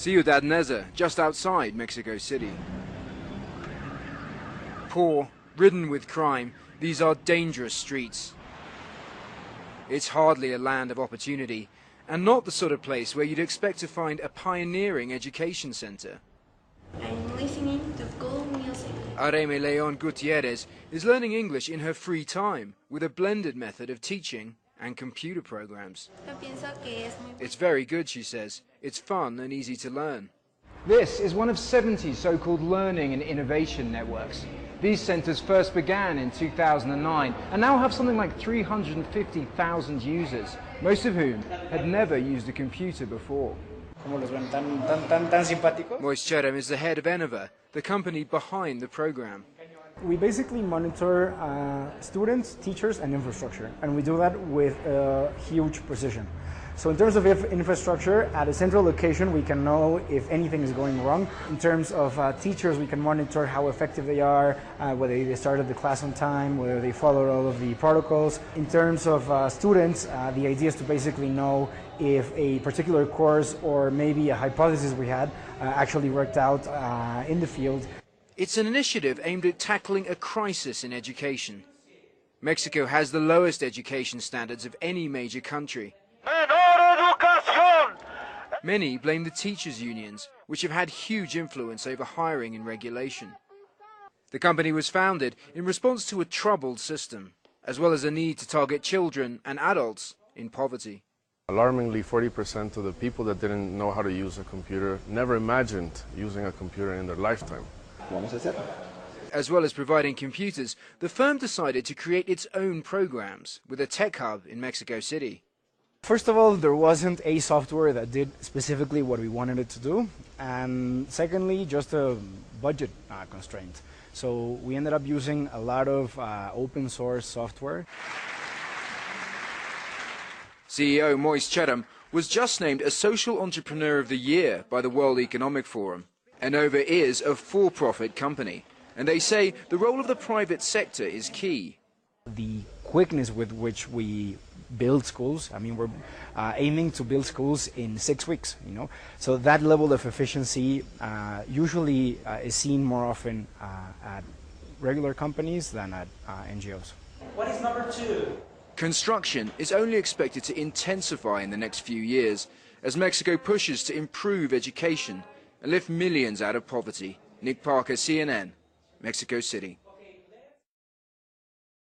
Ciudad Neza, just outside Mexico City. Poor, ridden with crime, these are dangerous streets. It's hardly a land of opportunity, and not the sort of place where you'd expect to find a pioneering education center. I'm listening to cool music. Areme Leon Gutierrez is learning English in her free time with a blended method of teaching and computer programs. It's very good, she says. It's fun and easy to learn. This is one of 70 so-called learning and innovation networks. These centers first began in 2009 and now have something like 350,000 users, most of whom had never used a computer before. Moise Cherem is the head of Enova, the company behind the program. We basically monitor students, teachers, and infrastructure, and we do that with huge precision. So in terms of infrastructure, at a central location, we can know if anything is going wrong. In terms of teachers, we can monitor how effective they are, whether they started the class on time, whether they followed all of the protocols. In terms of students, the idea is to basically know if a particular course or maybe a hypothesis we had actually worked out in the field. It's an initiative aimed at tackling a crisis in education. Mexico has the lowest education standards of any major country. Many blame the teachers' unions, which have had huge influence over hiring and regulation. The company was founded in response to a troubled system, as well as a need to target children and adults in poverty. Alarmingly, 40% of the people that didn't know how to use a computer never imagined using a computer in their lifetime. As well as providing computers, the firm decided to create its own programs with a tech hub in Mexico City. First of all, there wasn't a software that did specifically what we wanted it to do, and secondly, just a budget constraint. So we ended up using a lot of open source software. CEO Moise Cherem was just named a Social Entrepreneur of the Year by the World Economic Forum. Enova is a for-profit company, and they say the role of the private sector is key. The quickness with which we build schools, I mean, we're aiming to build schools in 6 weeks, you know. So that level of efficiency usually is seen more often at regular companies than at NGOs. What is number 2? Construction is only expected to intensify in the next few years as Mexico pushes to improve education and lift millions out of poverty. Nick Parker, CNN, Mexico City.